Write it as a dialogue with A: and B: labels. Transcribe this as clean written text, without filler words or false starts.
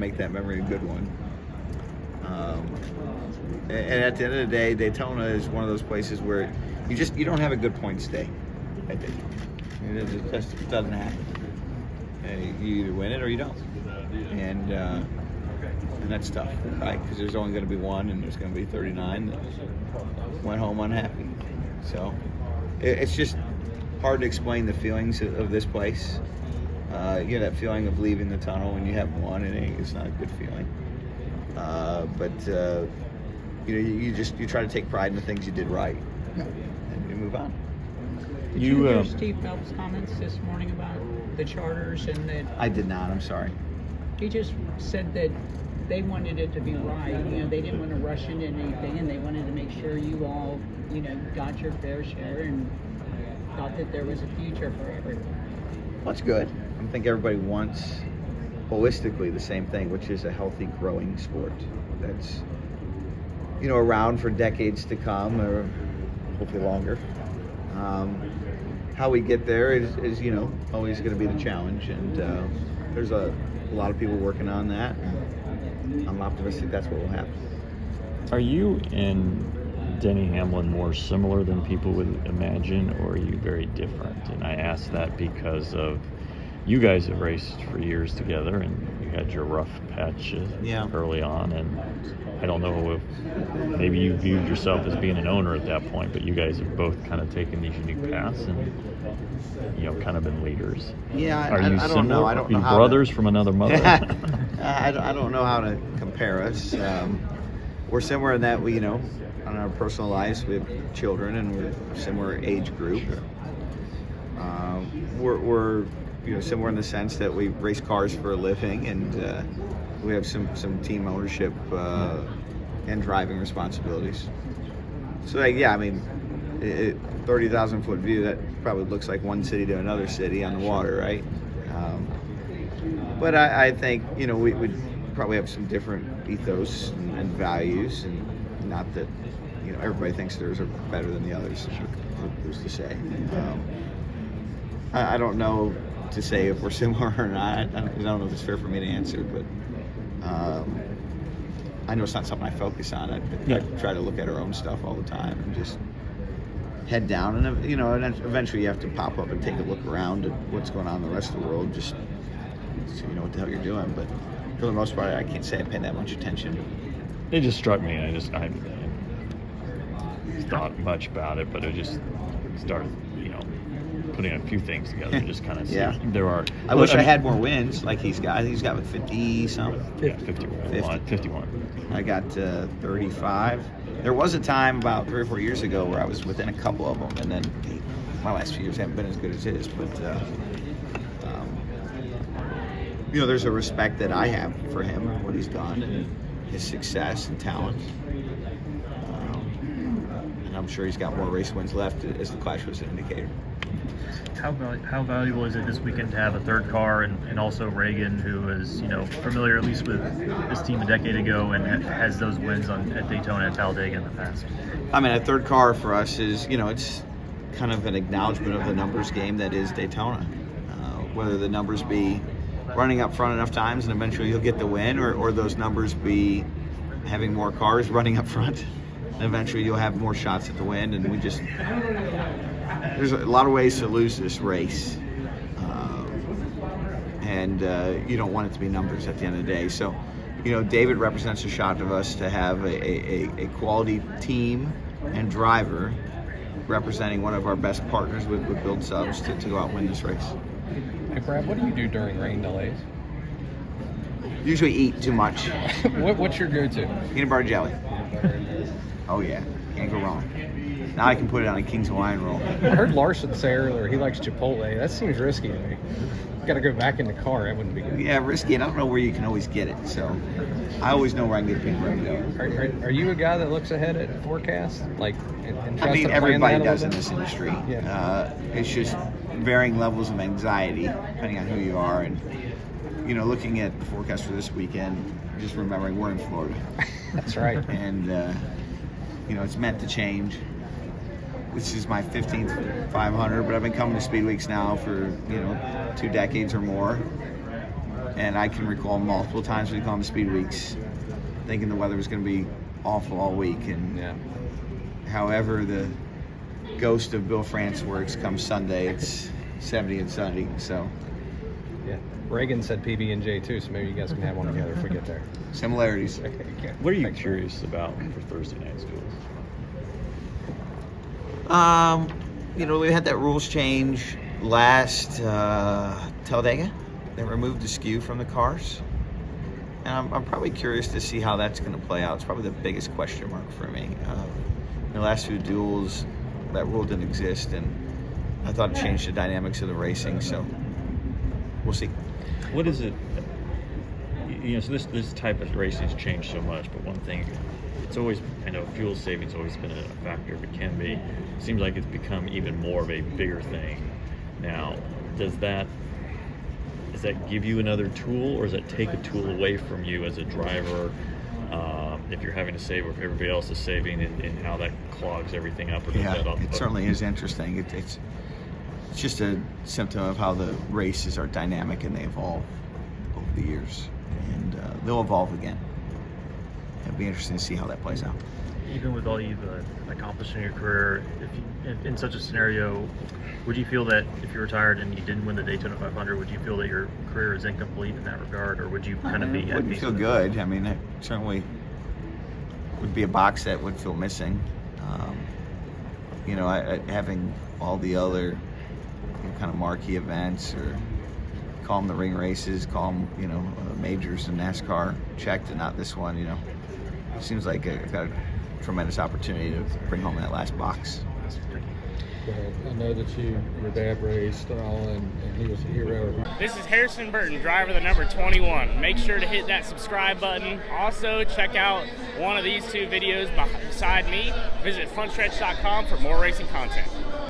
A: make that memory a good one. And at the end of the day, Daytona is one of those places where you don't have a good point stay. I think it just doesn't happen. You either win it or you don't, and that's tough, right? Because there's only going to be one, and there's going to be 39 that went home unhappy. So it's just hard to explain the feelings of this place. You know, that feeling of leaving the tunnel when you have won, it's not a good feeling. But you know, you try to take pride in the things you did right, and you move on.
B: Did you hear Steve Phelps' comments this morning about the charters and that?
A: I did not. I'm sorry.
B: He just said that they wanted it to be right. You know, they didn't want to rush into anything, and they wanted to make sure you all, you know, got your fair share and thought that there was a future for everyone.
A: Well, that's good. I think everybody wants holistically the same thing, which is a healthy, growing sport that's, you know, around for decades to come, or hopefully longer. How we get there is you know, always going to be the challenge, and there's a lot of people working on that. I'm optimistic that's what will happen.
C: Are you and Denny Hamlin more similar than people would imagine, or are you very different? And I ask that because of you guys have raced for years together, and you had your rough patch early on, and I don't know if maybe you viewed yourself as being an owner at that point, but you guys have both kind of taken these unique paths and, you know, kind of been leaders.
A: Yeah,
C: are you
A: I
C: similar?
A: don't know. I don't know
C: Are you
A: how
C: brothers from another mother?
A: I don't know how to compare us. We're similar in that we, you know, on our personal lives, we have children, and we're a similar age group. We're you know, similar in the sense that we race cars for a living, and we have some team ownership and driving responsibilities. So yeah, I mean, 30,000 foot view, that probably looks like one city to another city on the water, right? But I think, you know, we would probably have some different ethos and values, and not that, you know, everybody thinks theirs are better than the others. Who's to say? I don't know to say if we're similar or not. I don't know if it's fair for me to answer, but I know it's not something I focus on. I try to look at our own stuff all the time and just head down, and you know, and then eventually you have to pop up and take a look around at what's going on in the rest of the world, just so you know what the hell you're doing. But for the most part, I can't say I pay that much attention.
C: It just struck me, and I thought much about it, but it just started, you know, putting a few things together, just kind of
A: yeah.
C: There are.
A: I wish I had more wins like he's got. I think he's got like 50 something.
C: Yeah, 51.
A: I got 35. There was a time about 3 or 4 years ago where I was within a couple of them, and then my last few years haven't been as good as his. But you know, there's a respect that I have for him and what he's done, and his success and talent. And I'm sure he's got more race wins left, as the Clash was an indicator.
D: How valuable is it this weekend to have a third car and also Reagan, who is, you know, familiar at least with this team a decade ago and has those wins at Daytona and Talladega in the past?
A: I mean, a third car for us is, you know, it's kind of an acknowledgement of the numbers game that is Daytona. Whether the numbers be running up front enough times and eventually you'll get the win, or those numbers be having more cars running up front and eventually you'll have more shots at the win. And we just, there's a lot of ways to lose this race, and you don't want it to be numbers at the end of the day. So, you know, David represents a shot of us to have a quality team and driver representing one of our best partners with Build Subs to go out and win this race.
E: Hey Brad, what do you do during rain delays?
A: Usually eat too much.
E: What's your go-to?
A: Peanut butter jelly. Oh yeah, can't go wrong. Now I can put it on a King's Hawaiian roll.
E: I heard Larson say earlier he likes Chipotle. That seems risky to me. Got to go back in the car. That wouldn't be good.
A: Yeah, risky, and I don't know where you can always get it. So I always know where I can get peanut butter jelly.
E: Are you a guy that looks ahead at forecast? Like, and
A: I mean,
E: to
A: everybody
E: plan that
A: does
E: a
A: in
E: little
A: this industry.
E: Yeah.
A: It's just varying levels of anxiety depending on who you are, and you know, looking at the forecast for this weekend, just remembering we're in Florida.
E: That's right.
A: And you know, it's meant to change. This is my 15th 500, but I've been coming to Speed Weeks now for, you know, 2 decades or more. And I can recall multiple times we've gone to speed weeks thinking the weather was going to be awful all week. And
E: Yeah.
A: however the ghost of Bill France works, come Sunday, it's 70 and sunny. So
E: Yeah. Reagan said PB&J too, so maybe you guys can have one together if we get there.
A: similarities.
E: Okay.
C: What are you
E: Thanks, Brian.
C: curious about for Thursday night's duels?
A: We had that rules change last Talladega. They removed the skew from the cars. And I'm probably curious to see how that's going to play out. It's probably the biggest question mark for me. In the last few duels, that rule didn't exist, and I thought it changed the dynamics of the racing, so we'll see.
C: What is it? So this type of racing has changed so much, but one thing, it's always, I know fuel savings has always been a factor, but can be. It seems like it's become even more of a bigger thing now. Does that give you another tool, or does that take a tool away from you as a driver? If you're having to save, or if everybody else is saving, and how that clogs everything up, or does
A: Yeah,
C: that
A: it certainly is interesting. It's just a symptom of how the races are dynamic and they evolve over the years, and they'll evolve again. It'll be interesting to see how that plays out.
D: Even with all you've accomplished in your career, if in such a scenario, would you feel that if you retired and you didn't win the Daytona 500, would you feel that your career is incomplete in that regard, or would you kind of be at
A: Wouldn't
D: peace
A: feel
D: with it?
A: good. I mean, it certainly would be a box that would feel missing. Having all the other kind of marquee events, or call them the ring races, call them majors in NASCAR, checked, and not this one. Seems like I've got a tremendous opportunity to bring home that last box.
F: But I know that your dad raced and all, and he was a hero.
G: This is Harrison Burton, driver the number 21. Make sure to hit that subscribe button. Also, check out one of these two videos beside me. Visit frontstretch.com for more racing content.